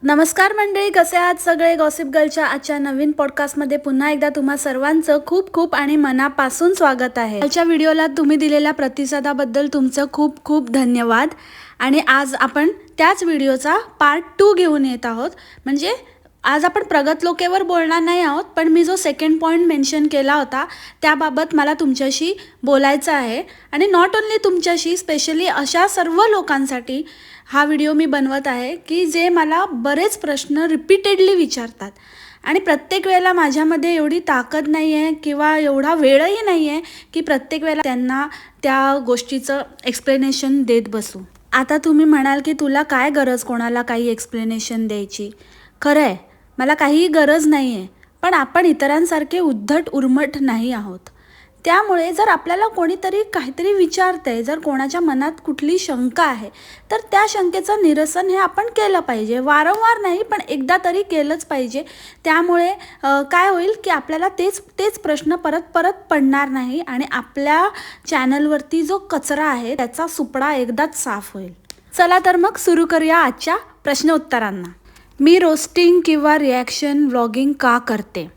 नमस्कार मंडळी, कसे आहात सगळे? गॉसिप गर्लच्या आजच्या नवीन पॉडकास्टमध्ये पुन्हा एकदा तुम्हा सर्वांचं खूप खूप आणि मनापासून स्वागत आहे. आजच्या व्हिडिओला तुम्ही दिलेल्या प्रतिसादाबद्दल तुमचं खूप खूप धन्यवाद. आणि आज आपण त्याच व्हिडिओचा पार्ट 2 घेऊन येत आहोत. म्हणजे आज आपण प्रगत लोकेवर बोलणार नाही आहोत, पण मी जो सेकंड पॉईंट मेन्शन केला होता त्याबाबत मला तुमच्याशी बोलायचं आहे. आणि नॉट ओन्ली तुमच्याशी, स्पेशली अशा सर्व लोकांसाठी हा व्हिडिओ मी बनवत आहे की जे मला बरेच प्रश्न रिपीटेडली विचारतात. आणि प्रत्येक वेळेला माझ्यामध्ये एवढी ताकद नाही आहे किंवा एवढा वेळही नाही आहे की प्रत्येक वेळेला त्यांना त्या गोष्टीचं एक्सप्लेनेशन देत बसू. आता तुम्ही म्हणाल की तुला काय गरज कोणाला काही एक्सप्लेनेशन द्यायची. खरं आहे, मला काहीही गरज नाही आहे, पण आपण इतरांसारखे उद्धट उर्मट नाही आहोत. त्यामुळे जर आपल्याला कोणीतरी काहीतरी विचारतंय, जर कोणाच्या मनात कुठली शंका आहे, तर त्या शंकेचं निरसन हे आपण केलं पाहिजे. वारंवार नाही, पण एकदा तरी केलंच पाहिजे. त्यामुळे काय होईल की आपल्याला तेच प्रश्न परत परत पडणार नाही आणि आपल्या चॅनलवरती जो कचरा आहे त्याचा सुपडा एकदाच साफ होईल. चला तर मग सुरू करूया आजच्या प्रश्न उत्तरांना. मी रोस्टिंग किंवा रिॲक्शन व्लॉगिंग का करते?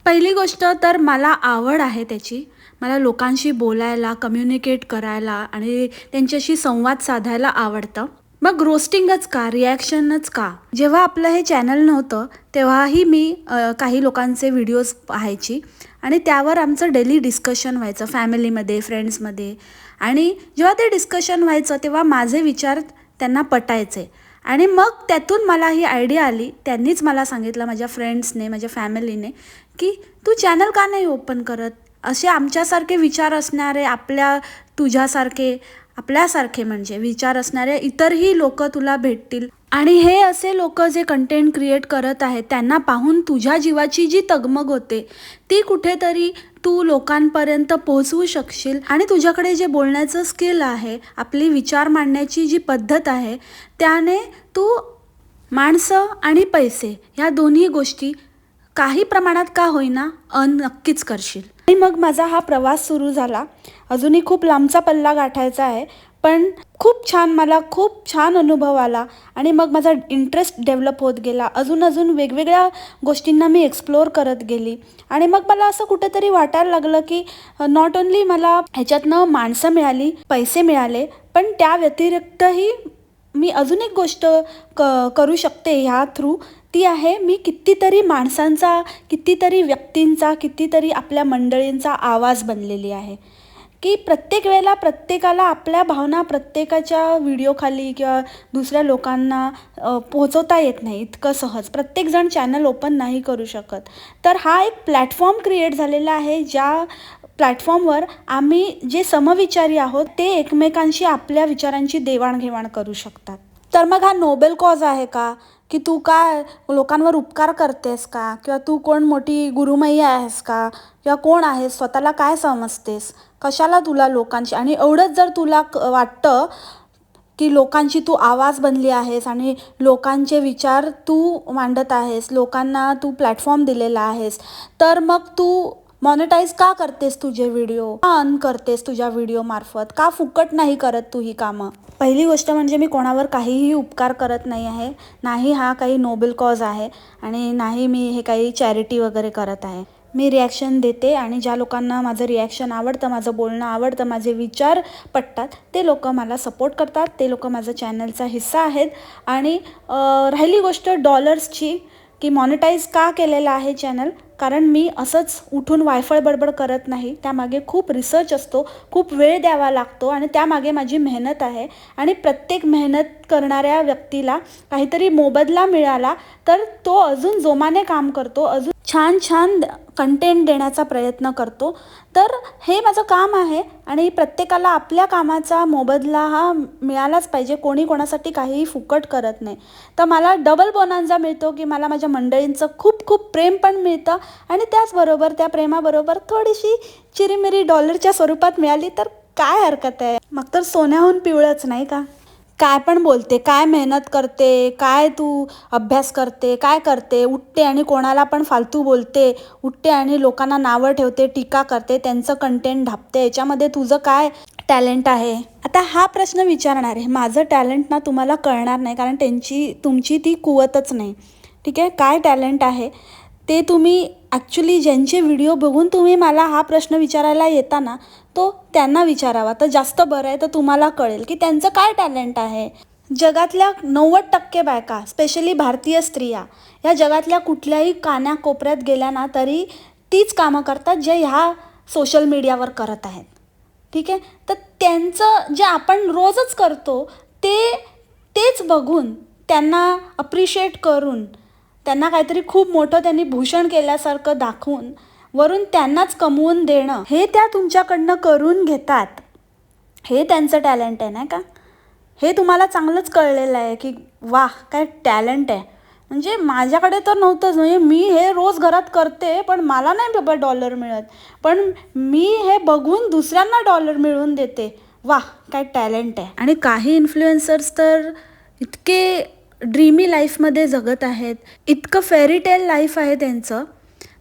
पहिली गोष्ट तर मला आवड आहे त्याची. मला लोकांशी बोलायला, कम्युनिकेट करायला आणि त्यांच्याशी संवाद साधायला आवडतं. मग रोस्टिंगच का, रिॲक्शनच का? जेव्हा आपलं हे चॅनल नव्हतं तेव्हाही मी काही लोकांचे व्हिडिओज पाहायची आणि त्यावर आमचं डेली डिस्कशन व्हायचं फॅमिलीमध्ये, फ्रेंड्समध्ये. आणि जेव्हा ते डिस्कशन व्हायचं तेव्हा माझे विचार त्यांना पटायचे. आणि मग त्यातून मला ही आयडिया आली. त्यांनीच मला सांगितलं, माझ्या फ्रेंड्सने, माझ्या फॅमिलीने, की तू चॅनल का नाही ओपन करत? असे आमच्यासारखे विचार असणारे, आपल्यासारखे म्हणजे विचार असणारे इतरही लोक तुला भेटतील. आणि हे असे लोक जे कंटेंट क्रिएट करत आहेत त्यांना पाहून तुझ्या जीवाची जी तगमग होते ती कुठेतरी तू लोकांपर्यंत पोहोचवू शकशील. आणि तुझ्याकडे जे बोलण्याचं स्किल आहे, आपली विचार मांडण्याची जी पद्धत आहे, त्याने तू माणसं आणि पैसे ह्या दोन्ही गोष्टी काही प्रमाणात का होईना नक्कीच करशील. आणि मग माझा हा प्रवास सुरू झाला. अजूनही खूप लांबचा पल्ला गाठायचा आहे, पण मला खूप छान अनुभव आला. आणि मग माझा इंटरेस्ट डेव्हलप होत गेला. अजून वेगवेगळ्या गोष्टींना मी एक्सप्लोअर करत गेली. आणि मग मला असं कुठेतरी वाटायला लागलं की नॉट ओन्ली मला ह्याच्यातनं माणसं मिळाली, पैसे मिळाले, पण त्या व्यतिरिक्तही मी अजून एक गोष्ट करू शकते ह्या थ्रू. ती आहे, मी कितीतरी माणसांचा, कितीतरी व्यक्तींचा, कितीतरी आपल्या मंडळींचा आवाज बनलेली आहे. की प्रत्येक वेळेला प्रत्येकाला आपल्या भावना प्रत्येकाच्या व्हिडिओखाली किंवा दुसऱ्या लोकांना पोहोचवता येत नाही इतकं सहज. प्रत्येकजण चॅनल ओपन नाही करू शकत. तर हा एक प्लॅटफॉर्म क्रिएट झालेला आहे, ज्या प्लॅटफॉर्मवर आम्ही जे समविचारी आहोत ते एकमेकांशी आपल्या विचारांची देवाणघेवाण करू शकतात. तर मग हा नोबेल कॉज आहे का? की तू काय लोकांवर उपकार करतेस का? किंवा तू कोण मोठी गुरुमय्या आहेस का? किंवा कोण आहेस? स्वतःला काय समजतेस? कशाला तुला लोकांची? आणि एवढंच जर तुला वाटतं की लोकांची तू आवाज बनली आहेस आणि लोकांचे विचार तू मांडत आहेस, लोकांना तू प्लॅटफॉर्म दिलेला आहेस, तर मग तू मॉनिटाईज का करतेस तुझे व्हिडिओ? का अर्न करतेस तुझ्या व्हिडिओमार्फत? का फुकट नाही करत तू ही कामं? पहिली गोष्ट म्हणजे मी कोणावर काहीही उपकार करत नाही आहे. नाही हा काही नोबेल कॉज आहे आणि नाही मी हे काही चॅरिटी वगैरे करत आहे. मी रिॲक्शन देते आणि ज्या लोकांना माझं रिॲक्शन आवडतं, माझं बोलणं आवडतं, माझे विचार पटतात, ते लोक मला सपोर्ट करतात, ते लोक माझं चॅनलचा हिस्सा आहेत. आणि राहिली गोष्ट डॉलर्सची, की मॉनिटाईज का केलेलं आहे चॅनल? कारण मी असंच उठून वायफळ बडबड करत नाही. त्यामागे खूप रिसर्च असतो, खूप वेळ द्यावा लागतो आणि त्यामागे माझी मेहनत आहे. आणि प्रत्येक मेहनत करणाऱ्या व्यक्तीला काहीतरी मोबदला मिळाला तर तो अजून जोमाने काम करतो, अजून छान छान कंटेंट देण्याचा प्रयत्न करतो. तर हे माझं काम आहे आणि प्रत्येकाला आपल्या कामाचा मोबदला हा मिळालाच पाहिजे. कोणी कोणासाठी काहीही फुकट करत नाही. तर मला डबल बोनांजा मिळतो की मला माझ्या मंडळींचं खूप खूप प्रेम पण मिळतं आणि त्याचबरोबर त्या प्रेमाबरोबर थोडीशी चिरीमिरी डॉलरच्या स्वरूपात मिळाली तर काय हरकत आहे? मग तर सोन्याहून पिवळंच, नाही का? काय पण बोलते, काय मेहनत करते, काय तू अभ्यास करते, काय करते, उठते आणि कोणाला पण फालतू बोलते, उठते आणि लोकांना नावं ठेवते, टीका करते, त्यांचं कंटेंट ढापते. याच्यामध्ये तुझं काय टॅलेंट आहे? आता हा प्रश्न विचारणार आहे, माझं टॅलेंट ना तुम्हाला कळणार नाही, कारण तुमची ती कुवतच नाही. ठीक आहे, काय टॅलेंट आहे ते तुम्ही ॲक्च्युली ज्यांचे व्हिडिओ बघून तुम्ही मला हा प्रश्न विचारायला येता ना, तो त्यांना विचारावा तर जास्त बरं आहे. तर तुम्हाला कळेल की त्यांचं काय टॅलेंट आहे. जगातल्या 90% बायका, स्पेशली भारतीय स्त्रिया, या जगातल्या कुठल्याही कानाकोपऱ्यात गेल्या ना तरी तीच कामं करतात जे ह्या सोशल मीडियावर करत आहेत. ठीक आहे, तर त्यांचं जे आपण रोजच करतो तेच बघून, त्यांना अप्रिशिएट करून, त्यांना काहीतरी खूप मोठं त्यांनी भूषण केल्यासारखं दाखवून वरून त्यांनाच कमवून देणं, हे त्या तुमच्याकडनं करून घेतात. हे त्यांचं टॅलेंट आहे, नाही का? हे तुम्हाला चांगलंच कळलेलं आहे की वाह, काय टॅलेंट आहे. म्हणजे माझ्याकडे तर नव्हतंच. म्हणजे मी हे रोज घरात करते, पण मला नाही बाबा डॉलर मिळत, पण मी हे बघून दुसऱ्यांना डॉलर मिळवून देते. वाह, काय टॅलेंट आहे. आणि काही इन्फ्लुएन्सर्स तर इतके ड्रीमी लाईफमध्ये जगत आहेत, इतकं फेरीटेल लाईफ आहे त्यांचं,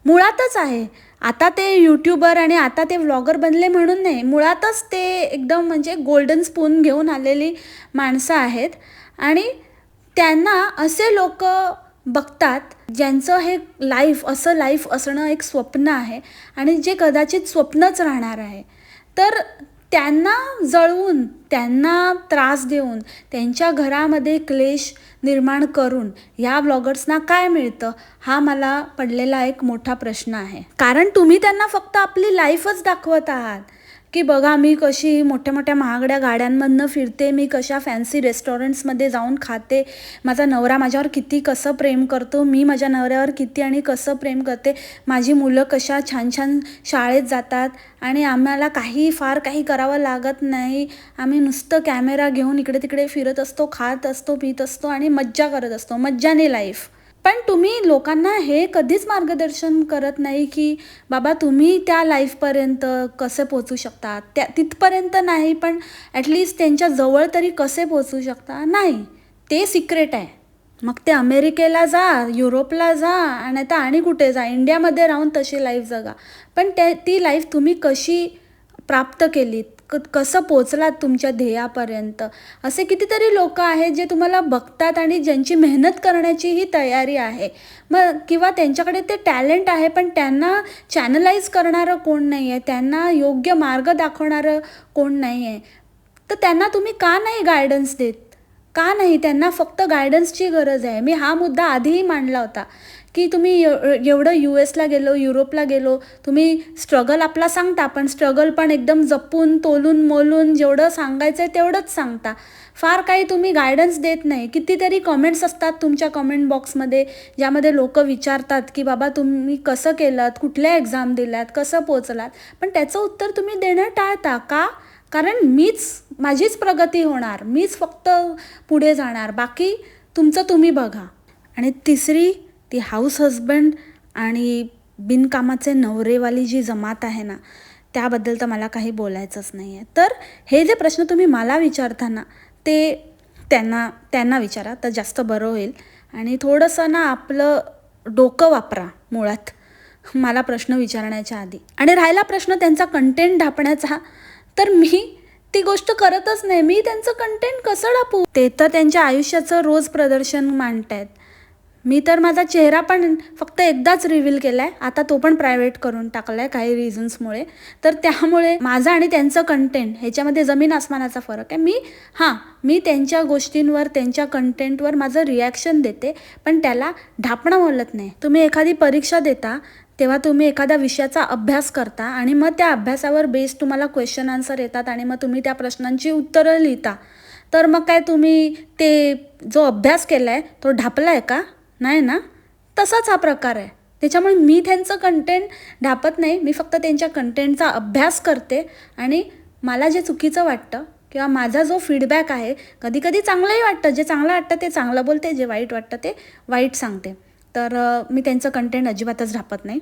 मुळातच आहे. आता ते यूट्यूबर आणि आता ते व्लॉगर बनले म्हणून नाही, मुळातच ते एकदम म्हणजे गोल्डन स्पून घेऊन आलेली माणसं आहेत. आणि त्यांना असे लोक बघतात ज्यांचं हे असं लाईफ असणं एक स्वप्न आहे आणि जे कदाचित स्वप्नच राहणार आहे. तर त्यांना जळवून, त्यांना त्रास देऊन, त्यांच्या घरामध्ये क्लेश निर्माण करून ह्या ब्लॉगर्सना काय मिळतं, हा मला पडलेला एक मोठा प्रश्न आहे. कारण तुम्ही त्यांना फक्त आपली लाईफच दाखवत आहात की बघा मी कशी मोठ्या मोठ्या महागड्या गाड्यांमधनं फिरते, मी कशा फॅन्सी रेस्टॉरंट्समध्ये जाऊन खाते, माझा नवरा माझ्यावर किती कसं प्रेम करतो, मी माझ्या नवऱ्यावर किती आणि कसं प्रेम करते, माझी मुलं कशा छान छान शाळेत जातात आणि आम्हाला फार काही करावं लागत नाही, आम्ही नुसतं कॅमेरा घेऊन इकडे तिकडे फिरत असतो, खात असतो, पित असतो आणि मज्जा करत असतो, मज्जाने लाईफ. पण तुम्ही लोकांना हे कधीच मार्गदर्शन करत नाही की बाबा तुम्ही त्या लाईफपर्यंत कसे पोचू शकता, तिथपर्यंत नाही, पण ॲटलिस्ट त्यांच्या जवळ तरी कसे पोचू शकता. नाही, ते सिक्रेट आहे. मग ते अमेरिकेला जा, युरोपला जा, आणि कुठे जा, इंडियामध्ये राहून तशी लाईफ जगा. पण ती लाईफ तुम्ही कशी प्राप्त केलीत, कसं पोचलात तुमच्या ध्येयापर्यंत. असे कितीतरी लोक आहेत जे तुम्हाला बघतात आणि ज्यांची मेहनत करण्याचीही तयारी आहे, मग किंवा त्यांच्याकडे ते टॅलेंट आहे, पण त्यांना चॅनलाइज करणारं कोण नाही आहे, त्यांना योग्य मार्ग दाखवणारं कोण नाही आहे. तर त्यांना तुम्ही का नाही गायडन्स देत? का नाही? त्यांना फक्त गायडन्सची गरज आहे. मी हा मुद्दा आधीही मांडला होता की तुम्ही एवढं US ला गेलो, युरोपला गेलो, तुम्ही स्ट्रगल आपला सांगता, पण स्ट्रगल पण एकदम जपून तोलून मोलून जेवढं सांगायचं आहे तेवढंच सांगता. फार काही तुम्ही गायडन्स देत नाही. कितीतरी कमेंट्स असतात तुमच्या कमेंट बॉक्समध्ये, ज्यामध्ये लोक विचारतात की बाबा तुम्ही कसं केलात, कुठल्या एक्झाम दिल्यात, कसं पोचलात, पण त्याचं उत्तर तुम्ही देणं टाळता. का? कारण माझीच प्रगती होणार, मीच फक्त पुढे जाणार, बाकी तुमचं तुम्ही बघा. आणि तिसरी, ती हाऊस हजबंड आणि बिनकामाचे नवरेवाली जी जमात आहे ना, त्याबद्दल तर मला काही बोलायचंच नाही आहे. तर हे जे प्रश्न तुम्ही मला विचारता ना, ते त्यांना विचारा तर जास्त बरं होईल. आणि थोडंसं ना आपलं डोकं वापरा मुळात मला प्रश्न विचारण्याच्या आधी. आणि राहिला प्रश्न त्यांचा कंटेंट ढापण्याचा, तर मी ती गोष्ट करतच नाही. मी त्यांचं कंटेंट कसं ढापू? ते तर त्यांच्या आयुष्याचं रोज प्रदर्शन मांडतायत. मी तर माझा चेहरा पण फक्त एकदाच रिव्हील केला आहे, आता तो पण प्रायव्हेट करून टाकला आहे काही रिझन्समुळे. तर त्यामुळे माझं आणि त्यांचं कंटेंट ह्याच्यामध्ये जमीन आसमानाचा फरक आहे. मी त्यांच्या गोष्टींवर, त्यांच्या कंटेंटवर माझं रिॲक्शन देते, पण त्याला ढापणं बोलत नाही. तुम्ही एखादी परीक्षा देता तेव्हा तुम्ही एखाद्या विषयाचा अभ्यास करता आणि मग त्या अभ्यासावर बेस तुम्हाला क्वेश्चन आन्सर येतात आणि मग तुम्ही त्या प्रश्नांची उत्तरं लिहिता. तर मग काय तुम्ही ते जो अभ्यास केला आहे तो ढापला आहे का? नाही ना. तसाच हा प्रकार आहे. त्याच्यामुळे मी त्यांचं कंटेंट ढापत नाही, मी फक्त त्यांच्या कंटेंटचा अभ्यास करते आणि मला जे चुकीचं वाटतं किंवा माझा जो फीडबॅक आहे, कधी कधी चांगलंही वाटतं, जे चांगलं वाटतं ते चांगलं बोलते, जे वाईट वाटतं ते वाईट सांगते. तर मी त्यांचं कंटेंट अजिबातच ढापत नाही.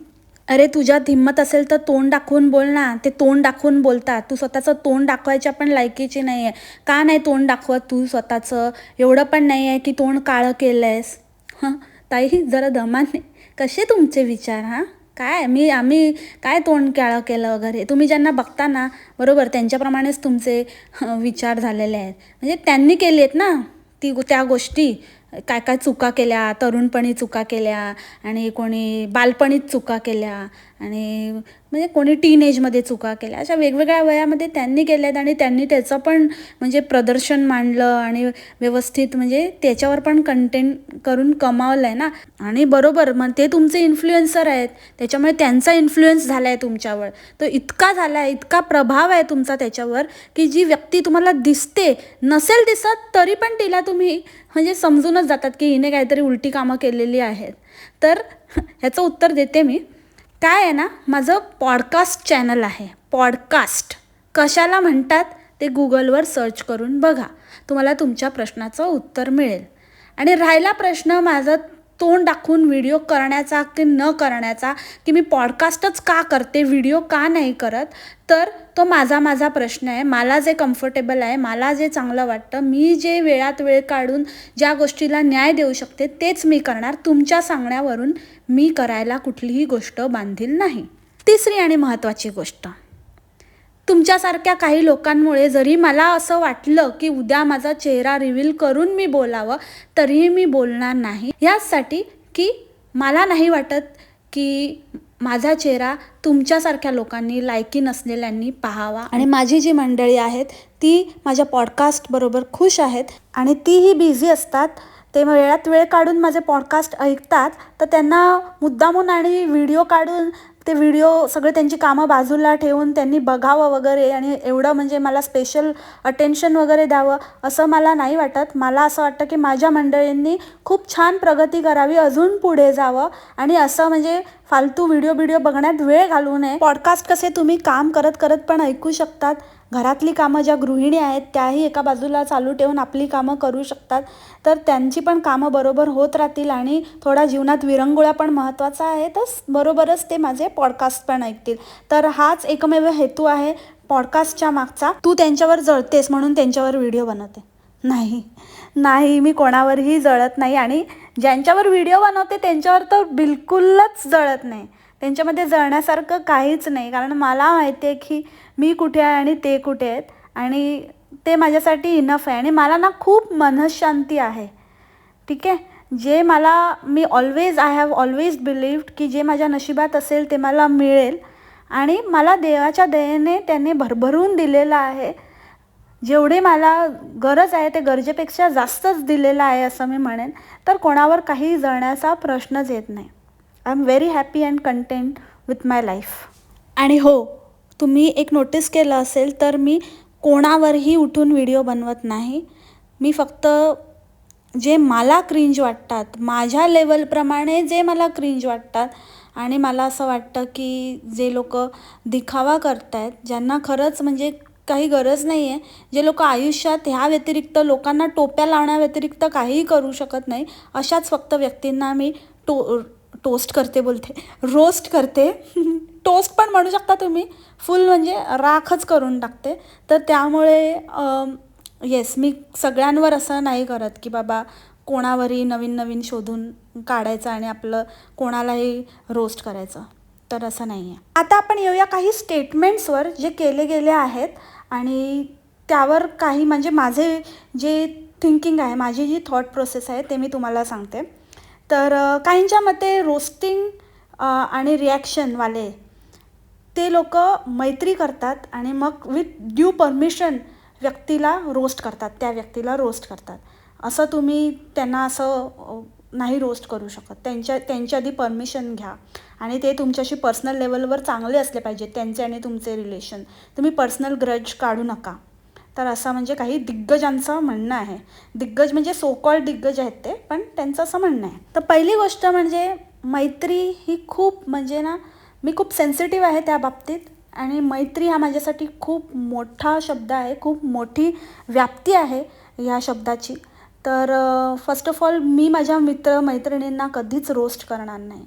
अरे तुझ्यात हिंमत असेल तर तोंड दाखवून बोल ना. ते तोंड दाखवून बोलतात, तू स्वतःचं तोंड दाखवायच्या पण लायकीची नाही आहे. का नाही तोंड दाखवत तू स्वतःचं? एवढं पण नाही आहे की तोंड काळं केलं आहेस. ताई जरा दमाने. कसे तुमचे विचार? आम्ही काय तोंड काळं केलं वगैरे. तुम्ही ज्यांना बघता ना, बरोबर त्यांच्याप्रमाणेच तुमचे विचार झालेले आहेत. म्हणजे त्यांनी केली आहेत ना त्या गोष्टी. काय काय चुका केल्या, तरुणपणी चुका केल्या, आणि कोणी बालपणीत चुका केल्या, आणि म्हणजे कोणी टीनेजमध्ये चुका केल्या. अशा वेगवेगळ्या वयामध्ये त्यांनी केल्या आहेत, आणि त्यांनी त्याचं पण म्हणजे प्रदर्शन मांडलं, आणि व्यवस्थित म्हणजे त्याच्यावर पण कंटेंट करून कमावलं आहे ना. आणि बरोबर, मग ते तुमचे इन्फ्लुएन्सर आहेत, त्याच्यामुळे त्यांचा इन्फ्लुएन्स झाला आहे तुमच्यावर. तो इतका झाला आहे, इतका प्रभाव आहे तुमचा त्याच्यावर, की जी व्यक्ती तुम्हाला दिसते, नसेल दिसत तरी पण तिला तुम्ही म्हणजे समजूनच जातात की हिने काहीतरी उलटी कामं केलेली आहेत. तर ह्याचं उत्तर देते मी. काय आहे ना, माझं पॉडकास्ट चॅनल आहे. पॉडकास्ट कशाला म्हणतात ते गुगलवर सर्च करून बघा, तुम्हाला तुमच्या प्रश्नाचं उत्तर मिळेल. आणि राहिला प्रश्न माझं तोंड दाखवून व्हिडिओ करण्याचा की न करण्याचा, की मी पॉडकास्टच का करते, व्हिडिओ का नाही करत, तर तो माझा प्रश्न आहे. मला जे कम्फर्टेबल आहे, मला जे चांगलं वाटतं, मी जे वेळात वेळ काढून ज्या गोष्टीला न्याय देऊ शकते तेच मी करणार. तुमच्या सांगण्यावरून मी करायला कुठलीही गोष्ट बांधील नाही. तिसरी आणि महत्त्वाची गोष्ट, तुमच्यासारख्या काही लोकांमुळे जरी मला असं वाटलं की उद्या माझा चेहरा रिव्हील करून मी बोलावं, तरीही मी बोलणार नाही. ह्याचसाठी की मला नाही वाटत की माझा चेहरा तुमच्यासारख्या लोकांनी, लायकी नसलेल्यांनी पाहावा. आणि माझी जी मंडळी आहेत ती माझ्या पॉडकास्टबरोबर खुश आहेत, आणि तीही बिझी असतात. ते वेळात वेळ काढून माझे पॉडकास्ट ऐकतात, तर त्यांना मुद्दामून आणि व्हिडिओ काढून ते व्हिडिओ सगळे त्यांची कामं बाजूला ठेवून त्यांनी बघावं वगैरे, आणि एवढं म्हणजे मला स्पेशल अटेन्शन वगैरे द्यावं असं मला नाही वाटत. मला असं वाटतं की माझ्या मंडळींनी खूप छान प्रगती करावी, अजून पुढे जावं, आणि असं म्हणजे फालतू व्हिडिओ बघण्यात वेळ घालवू नये. पॉडकास्ट कसे तुम्ही काम करत करत पण ऐकू शकतात. घरातली कामं ज्या गृहिणी आहेत त्याही एका बाजूला चालू ठेवून आपली कामं करू शकतात, तर त्यांची पण कामं बरोबर होत राहतील, आणि थोडा जीवनात विरंगुळा पण महत्त्वाचा आहे, तर बरोबरच ते माझे पॉडकास्ट पण ऐकतील. तर हाच एकमेव हेतू आहे पॉडकास्टच्या मागचा. तू त्यांच्यावर जळतेस म्हणून त्यांच्यावर व्हिडिओ बनवते? नाही, मी कोणावरही जळत नाही, आणि ज्यांच्यावर व्हिडिओ बनवते त्यांच्यावर तर बिलकुलच जळत नाही. त्यांच्यामध्ये जळण्यासारखं काहीच नाही, कारण मला माहिती आहे की मी कुठे आहे आणि ते कुठे आहेत, आणि ते माझ्यासाठी इनफ आहे. आणि मला ना खूप मनःशांती आहे, ठीक आहे. मी आय हॅव ऑलवेज बिलीव्ड की जे माझ्या नशिबात असेल ते मला मिळेल, आणि मला देवाच्या दयेने त्यांनी भरभरून दिलेलं आहे. जेवढे मला गरज आहे ते गरजेपेक्षा जास्तच दिलेलं आहे असं मी म्हणेन. तर कोणावर काही जळण्याचा प्रश्नच येत नाही. I am very happy and content with my life. आणि हो, तुम्ही एक नोटीस केलं असेल तर मी कोणावरही उठून व्हिडिओ बनवत नाही. मी फक्त जे मला क्रिंज वाटतात, माझ्या लेवलप्रमाणे जे मला क्रिंज वाटतात, आणि मला असं वाटतं की जे लोक दिखावा करत आहेत, ज्यांना खरंच म्हणजे काही गरज नाही आहे, जे लोक आयुष्यात ह्या व्यतिरिक्त लोकांना टोप्या लावण्याव्यतिरिक्त काहीही करू शकत नाही, अशाच फक्त व्यक्तींना मी रोस्ट करते. टोस्ट पण म्हणू शकता तुम्ही, फुल म्हणजे राखच करून टाकते. तर त्यामुळे येस, मी सगळ्यांवर असं नाही करत की बाबा कोणावरही नवीन शोधून काढायचं आणि आपलं कोणालाही रोस्ट करायचं. तर असं नाही आहे. आता आपण येऊया काही स्टेटमेंट्सवर जे केले गेले आहेत, आणि त्यावर काही म्हणजे माझे जे थिंकिंग आहे, माझी जी थॉट प्रोसेस आहे ते मी तुम्हाला सांगते. तर काहींच्या मते रोस्टिंग आणि रिॲक्शनवाले ते लोक मैत्री करतात, आणि मग विथ ड्यू परमिशन व्यक्तीला रोस्ट करतात, त्या व्यक्तीला रोस्ट करतात. असं तुम्ही त्यांना असं नाही रोस्ट करू शकत. त्यांच्या आधी परमिशन घ्या, आणि ते तुमच्याशी पर्सनल लेवलवर चांगले असले पाहिजेत, त्यांचे आणि तुमचे रिलेशन. तुम्ही पर्सनल ग्रज काढू नका. तर असं म्हणजे काही दिग्गजांचं म्हणणं आहे. दिग्गज म्हणजे सो कॉल्ड दिग्गज आहेत ते, पण त्यांचं असं म्हणणं आहे. तर पहिली गोष्ट म्हणजे मैत्री ही खूप म्हणजे ना, मी खूप सेन्सिटिव्ह आहे त्या बाबतीत, आणि मैत्री हा माझ्यासाठी खूप मोठा शब्द आहे, खूप मोठी व्याप्ती आहे ह्या शब्दाची. तर फर्स्ट ऑफ ऑल मी माझ्या मैत्रिणींना कधीच रोस्ट करणार नाही.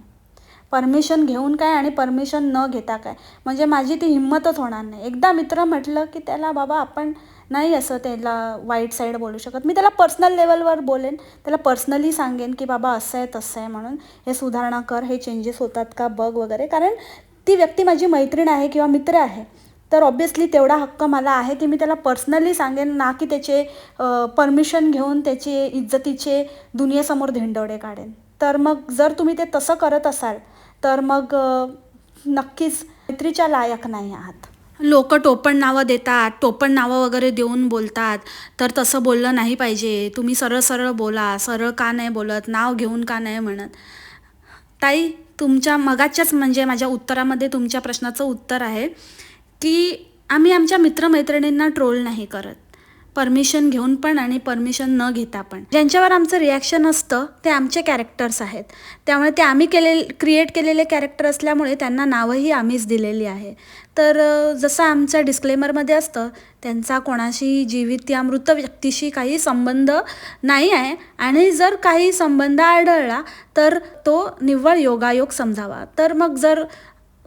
परमिशन घेऊन काय आणि परमिशन न घेता काय, म्हणजे माझी ती हिंमतच होणार नाही. एकदा मित्र म्हटलं की त्याला बाबा आपण नाही असं त्याला वाईट साईड बोलू शकत. मी त्याला पर्सनल लेवलवर बोलेन, त्याला पर्सनली सांगेन की बाबा असं आहे तसं आहे म्हणून, हे सुधारणा कर, हे चेंजेस होतात का बघ वगैरे. कारण ती व्यक्ती माझी मैत्रीण आहे किंवा मित्र आहे, तर ऑब्व्हियसली तेवढा हक्क मला आहे की मी त्याला पर्सनली सांगेन, ना की त्याचे परमिशन घेऊन त्याचे इज्जतीचे दुनियेसमोर धिंडवडे काढेन. तर मग जर तुम्ही ते तसं करत असाल तर मग नक्कीच मैत्रीच्या लायक नाही आहात. लोक टोपण नावं देतात, टोपण नावं वगैरे देऊन बोलतात, तर तसं बोललं नाही पाहिजे. तुम्ही सरळ सरळ बोला. सरळ का नाही बोलत, नाव घेऊन का नाही म्हणत. ताई, तुमच्या मगाच्याच म्हणजे माझ्या उत्तरामध्ये तुमच्या प्रश्नाचं उत्तर आहे की आम्ही आमच्या मित्रमैत्रिणींना ट्रोल नाही करत, परमिशन घेऊन पण आणि परमिशन न घेता पण. ज्यांच्यावर आमचं रिॲक्शन असतं ते आमचे कॅरेक्टर्स आहेत, त्यामुळे ते आम्ही क्रिएट केलेले कॅरेक्टर असल्यामुळे त्यांना नावंही आम्हीच दिलेली आहे. तर जसं आमच्या डिस्क्लेमरमध्ये असतं, त्यांचा कोणाशी जीवित या मृत व्यक्तीशी काही संबंध नाही आहे, आणि जर काही संबंध आढळला तर तो निव्वळ योगायोग समजावा. तर मग जर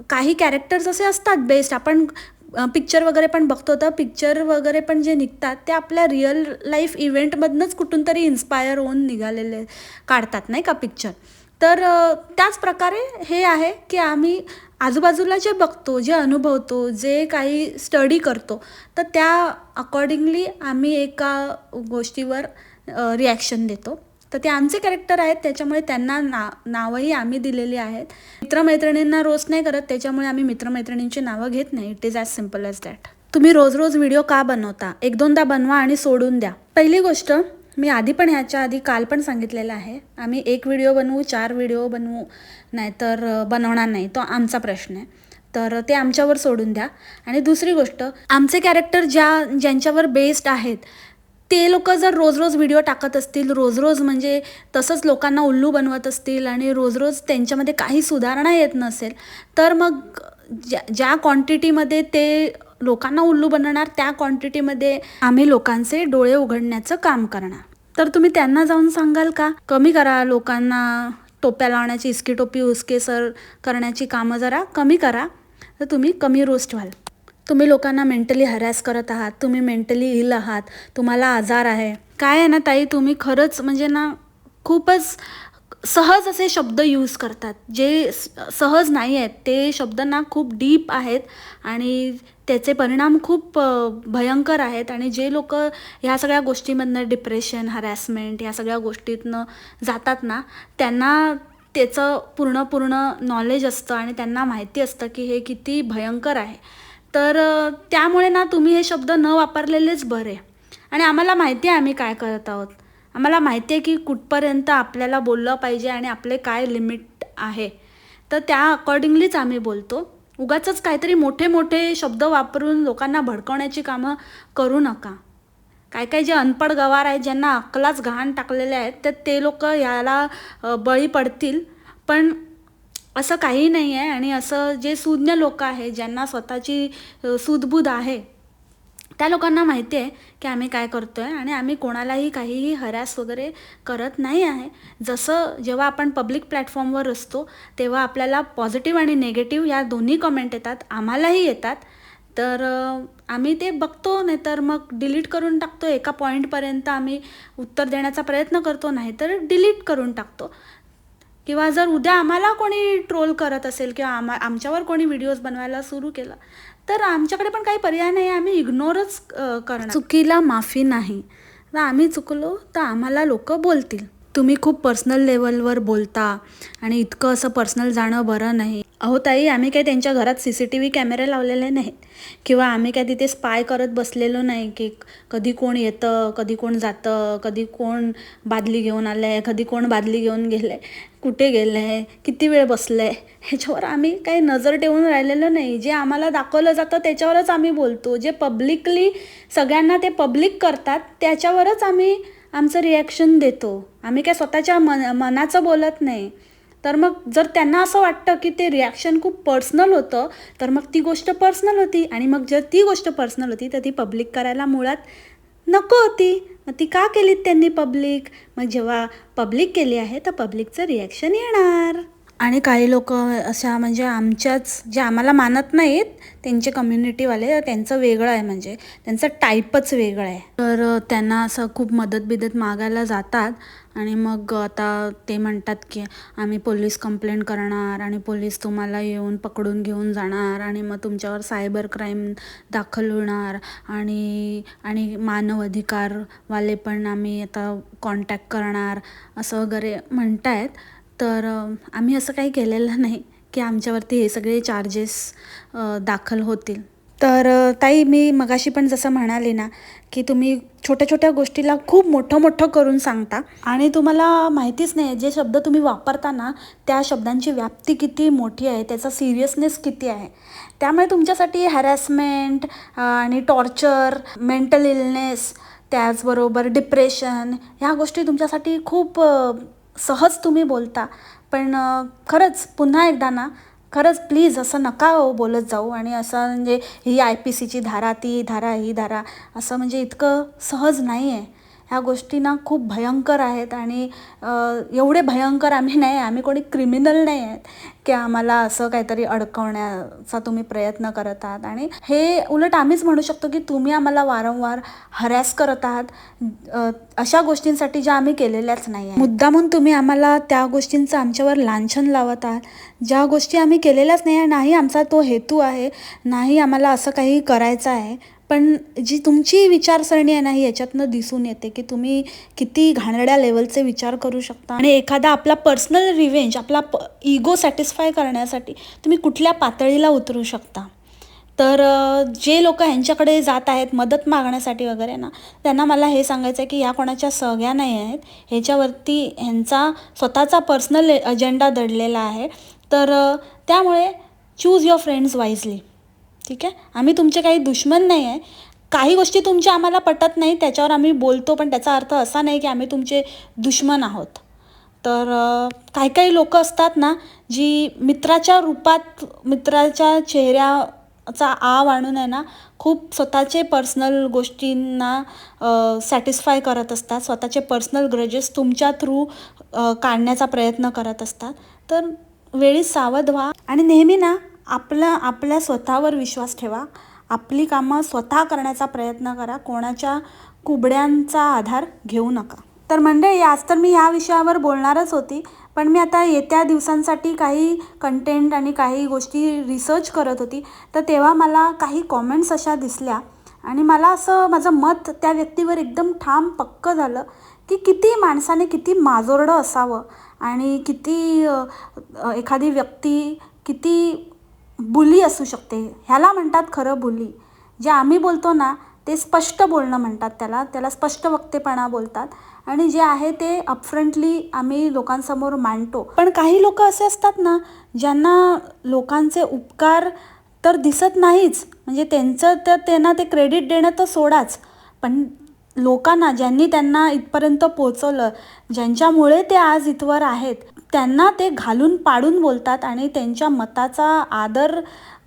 काही कॅरेक्टर्स असे असतात बेस्ट, आपण पिक्चर वगैरे पण बघतो, तर पिक्चर वगैरे पण जे निघतात ते आपल्या रिअल लाईफ इव्हेंटमधनंच कुठून तरी इन्स्पायर होऊन निघालेले काढतात नाही का पिक्चर. तर त्याच प्रकारे हे आहे की आम्ही आजूबाजूला जे बघतो, जे अनुभवतो, जे काही स्टडी करतो, तर त्या अकॉर्डिंगली आम्ही एका गोष्टीवर रिॲक्शन देतो. तर ते आमचे कॅरेक्टर आहेत, त्याच्यामुळे त्यांना नावंही आम्ही दिलेली आहेत. मित्रमैत्रिणींना रोस्ट नाही करत, त्याच्यामुळे आम्ही मित्रमैत्रिणींची नावं घेत नाही. It is as simple as that. तुम्ही रोज रोज व्हिडिओ का बनवता? 1-2दा बनवा आणि सोडून द्या. पहिली गोष्ट, मी आधी पण ह्याच्या आधी काल पण सांगितलेलं आहे, आम्ही 1 व्हिडिओ बनवू, 4 व्हिडिओ बनवू, नाहीतर बनवणार नाही, तो आमचा प्रश्न आहे. तर ते आमच्यावर सोडून द्या. आणि दुसरी गोष्ट, आमचे कॅरेक्टर ज्यांच्यावर बेस्ड आहेत ते लोक जर रोज रोज व्हिडिओ टाकत असतील, रोज रोज म्हणजे तसंच लोकांना उल्लू बनवत असतील आणि रोज रोज त्यांच्यामध्ये काही सुधारणा येत नसेल, तर मग ज्या क्वांटिटीमध्ये ते लोकांना उल्लू बनवणार, त्या क्वांटिटीमध्ये आम्ही लोकांचे डोळे उघडण्याचं काम करणार. तर तुम्ही त्यांना जाऊन सांगाल का कमी करा, लोकांना टोप्या लावण्याची, इस्की टोपी उसके सर करण्याची कामं जरा कमी करा, तर तुम्ही कमी रोस्ट व्हाल. तुम्ही लोकांना मेंटली हरॅस करत आहात, तुम्ही मेंटली इल आहात, तुम्हाला आजार आहे. काय आहे ना ताई, तुम्ही खरंच म्हणजे ना खूपच सहज असे शब्द यूज करतात, जे सहज नाही आहेत. ते शब्द ना खूप डीप आहेत आणि त्याचे परिणाम खूप भयंकर आहेत. आणि जे लोक ह्या सगळ्या गोष्टीमधनं, डिप्रेशन, हरॅसमेंट, ह्या सगळ्या गोष्टीतनं जातात ना, त्यांना त्याचं पूर्ण नॉलेज असतं आणि त्यांना माहिती असतं की हे किती भयंकर आहे. तर त्यामुळे ना तुम्ही हे शब्द न वापरलेलेच बरे. आणि आम्हाला माहिती आहे आम्ही काय करत आहोत, आम्हाला माहिती आहे की कुठपर्यंत आपल्याला बोललं पाहिजे आणि आपले काय लिमिट आहे, तर त्या अकॉर्डिंगलीच आम्ही बोलतो. उगाचच काहीतरी मोठे मोठे शब्द वापरून लोकांना भडकवण्याची कामं करू नका. काय जे अनपढ गवार आहेत, ज्यांना अक्कलाच गहाण टाकलेले आहेत, तर ते लोक याला बळी पडतील. पण असं काही नाही आहे. आणि असं जे सुज्ञ लोक आहे, ज्यांना स्वतःची सूदबूद आहे, त्या लोकांना माहिती आहे की आम्ही काय करतो आहे आणि आम्ही कोणालाही काहीही हरॅस वगैरे करत नाही आहे. जसं जेव्हा आपण पब्लिक प्लॅटफॉर्मवर असतो तेव्हा आपल्याला पॉझिटिव्ह आणि निगेटिव्ह या दोन्ही कमेंट येतात, आम्हालाही येतात. तर आम्ही ते बघतो, नाहीतर मग डिलीट करून टाकतो. एका पॉईंटपर्यंत आम्ही उत्तर देण्याचा प्रयत्न करतो, नाहीतर डिलीट करून टाकतो. किंवा जर उद्या आम्हाला कोणी ट्रोल करत असेल किंवा आमच्यावर कोणी व्हिडिओज बनवायला सुरू केलं, तर आमच्याकडे पण काही पर्याय नाही, आम्ही इग्नोरच करणार. चुकीला माफी नाही. तर आम्ही चुकलो तर आम्हाला लोक बोलतील. तुम्ही खूप पर्सनल लेवलवर बोलता आणि इतकं असं पर्सनल जाणं बरं नाही. अहो ताई, आम्ही काही त्यांच्या घरात CCTV कॅमेरे लावलेले नाहीत किंवा आम्ही काय तिथे स्पाय करत बसलेलो नाही की कधी कोण येतं, कधी कोण जातं, कधी कोण बादली घेऊन आलं आहे, कधी कोण बादली घेऊन गेलं आहे, कुठे गेलं आहे, किती वेळ बसलं आहे, ह्याच्यावर आम्ही काही नजर ठेवून राहिलेलो नाही. जे आम्हाला दाखवलं जातं त्याच्यावरच आम्ही बोलतो. जे पब्लिकली सगळ्यांना ते पब्लिक करतात त्याच्यावरच आम्ही आमचं रिॲक्शन देतो. आम्ही काय स्वतःच्या मनाचं बोलत नाही. तर मग जर त्यांना असं वाटतं की ते रिॲक्शन खूप पर्सनल होतं, तर मग ती गोष्ट पर्सनल होती. आणि मग जर ती गोष्ट पर्सनल होती तर ती पब्लिक करायला मुळात नको होती. मग ती का केलीत त्यांनी पब्लिक? मग जेव्हा पब्लिक केली आहे तर पब्लिकचं रिॲक्शन येणार. आणि काही लोक अशा म्हणजे आमच्याच जे आम्हाला मानत नाहीत त्यांचे कम्युनिटीवाले, त्यांचं वेगळं आहे, म्हणजे त्यांचं टाईपच वेगळं आहे. तर त्यांना असं खूप मदत बिदत मागायला जातात आणि मग आता ते म्हणतात की आम्ही पोलीस कंप्लेंट करणार आणि पोलीस तुम्हाला येऊन पकडून घेऊन जाणार आणि मग तुमच्यावर सायबर क्राईम दाखल होणार आणि आणि मानव अधिकारवाले पण आम्ही आता कॉन्टॅक्ट करणार असं वगैरे म्हणतायत. तर आम्ही असं काही केलेलं नाही की आमच्यावरती हे सगळे चार्जेस दाखल होतील. तर ताई, मी मगाशी पण जसं म्हणाले ना की तुम्ही छोट्या छोट्या गोष्टीला खूप मोठं मोठं करून सांगता आणि तुम्हाला माहितीच नाही जे शब्द तुम्ही वापरता ना त्या शब्दांची व्याप्ती किती मोठी आहे, त्याचा सिरियसनेस किती आहे. त्यामुळे तुमच्यासाठी हॅरॅसमेंट आणि टॉर्चर, मेंटल इलनेस, त्याचबरोबर डिप्रेशन, ह्या गोष्टी तुमच्यासाठी खूप सहज तुम्ही बोलता. पण खरंच पुन्हा एकदा ना, खरंच प्लीज असं नका बोलत जाऊ आणि असं म्हणजे ही IPCची धारा, ती धारा, ही धारा, असं म्हणजे इतकं सहज नाही आहे. ह्या गोष्टी ना खूप भयंकर आहेत आणि एवढे भयंकर आम्ही नाही, आम्ही कोणी क्रिमिनल नाही आहेत की आम्हाला असं काहीतरी अडकवण्याचा तुम्ही प्रयत्न करत आहात. आणि हे उलट आम्हीच म्हणू शकतो की तुम्ही आम्हाला वारंवार हरॅस करत आहात अशा गोष्टींसाठी ज्या आम्ही केलेल्याच नाही आहे. मुद्दामून तुम्ही आम्हाला त्या गोष्टींचं आमच्यावर लांछन लावत आहात, ज्या गोष्टी आम्ही केलेल्याच नाही आहे. नाही आमचा तो हेतू आहे, नाही आम्हाला असं काही करायचं आहे. पण जी तुमची विचारसरणी आहे ना, ही याच्यातनं दिसून येते की तुम्ही किती घाणेरड्या लेवलचे विचार करू शकता आणि एखादा आपला पर्सनल रिव्हेंज, आपला इगो सॅटिस्फाय करण्यासाठी तुम्ही कुठल्या पातळीला उतरू शकता. तर जे लोक ह्यांच्याकडे जात आहेत मदत मागण्यासाठी वगैरे ना, त्यांना मला हे सांगायचं आहे की ह्या कोणाच्या सगळ्या नाही आहेत, ह्याच्यावरती ह्यांचा स्वतःचा पर्सनल अजेंडा दडलेला आहे. तर त्यामुळे चूज युअर फ्रेंड्स वाईजली. ठीक आहे, आम्ही तुमचे काही दुश्मन नाही आहे. काही गोष्टी तुमच्या आम्हाला पटत नाही, त्याच्यावर आम्ही बोलतो, पण त्याचा अर्थ असा नाही की आम्ही तुमचे दुश्मन आहोत. तर काही काही लोक असतात ना, जी मित्राच्या रूपात, मित्राच्या चेहऱ्याचा आव आणून आहे ना, खूप स्वतःचे पर्सनल गोष्टींना सॅटिस्फाय करत असतात, स्वतःचे पर्सनल ग्रजेस तुमच्या थ्रू काढण्याचा प्रयत्न करत असतात. तर वेळी सावध व्हा आणि नेहमी ना आपल्या स्वतःवर विश्वास ठेवा. आपली कामं स्वतः करण्याचा प्रयत्न करा, कोणाच्या कुबड्यांचा आधार घेऊ नका. तर मंडळी, आज तर मी ह्या विषयावर बोलणारच होती, पण मी आता येत्या दिवसांसाठी काही कंटेंट आणि काही गोष्टी रिसर्च करत होती. तर तेव्हा मला काही कॉमेंट्स अशा दिसल्या आणि मला असं माझं मत त्या व्यक्तीवर एकदम ठाम पक्क झालं की किती माणसाने किती माजोरडं असावं आणि किती एखादी व्यक्ती किती बुली असू शकते. ह्याला म्हणतात खरं बुली. जे आम्ही बोलतो ना ते स्पष्ट बोलणं म्हणतात, त्याला स्पष्ट वक्तेपणा बोलतात आणि जे आहे ते अपफ्रंटली आम्ही लोकांसमोर मांडतो. पण काही लोक असे असतात ना, ज्यांना लोकांचे उपकार तर दिसत नाहीच, म्हणजे त्यांचं तर त्यांना ते क्रेडिट देणं तर सोडाच, पण लोकांना, ज्यांनी त्यांना इथपर्यंत पोचवलं, ज्यांच्यामुळे ते आज इथवर आहेत, त्यांना ते घालून पाडून बोलतात आणि त्यांच्या मताचा आदर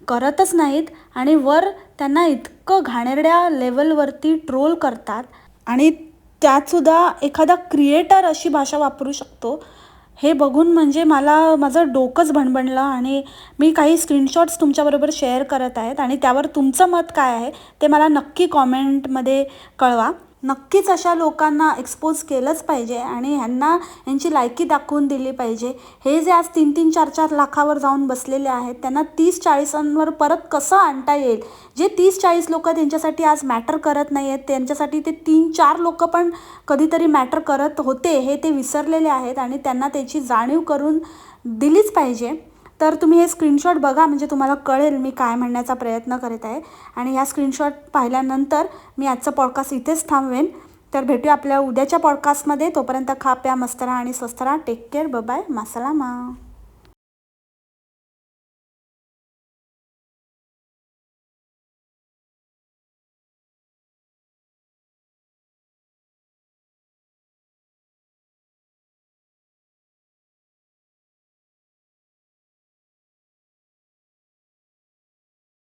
करतच नाहीत आणि वर त्यांना इतकं घाणेरड्या लेवलवरती ट्रोल करतात. आणि त्यातसुद्धा एखादा क्रिएटर अशी भाषा वापरू शकतो, हे बघून म्हणजे माझं डोकंच भणभणलं. आणि मी काही स्क्रीनशॉट्स तुमच्याबरोबर शेअर करत आहेत आणि त्यावर तुमचं मत काय आहे ते मला नक्की कॉमेंटमध्ये कळवा. नक्कीच अशा लोकांना एक्सपोज केलंच पाहिजे आणि ह्यांना यांची लायकी दाखवून दिली पाहिजे. हे जे आज 3-3, 4-4 लाखावर जाऊन बसलेले आहेत, त्यांना 30-40वर परत कसं आणता येईल. जे 30-40 लोक त्यांच्यासाठी आज मॅटर करत नाही आहेत, त्यांच्यासाठी ते 3-4 लोक पण कधीतरी मॅटर करत होते, हे ते विसरलेले आहेत आणि त्यांना त्याची जाणीव करून दिलीच पाहिजे. तर तुम्ही हे स्क्रीनशॉट बघा, म्हणजे तुम्हाला कळेल मी काय म्हणण्याचा प्रयत्न करत आहे. आणि ह्या स्क्रीनशॉट पाहिल्यानंतर मी आजचं पॉडकास्ट इथेच थांबवेन. तर भेटूया आपल्या उद्याच्या पॉडकास्टमध्ये. तोपर्यंत खा, प्या, मस्त राहा आणि स्वस्त राहा. Take care. बाय. मासलामा.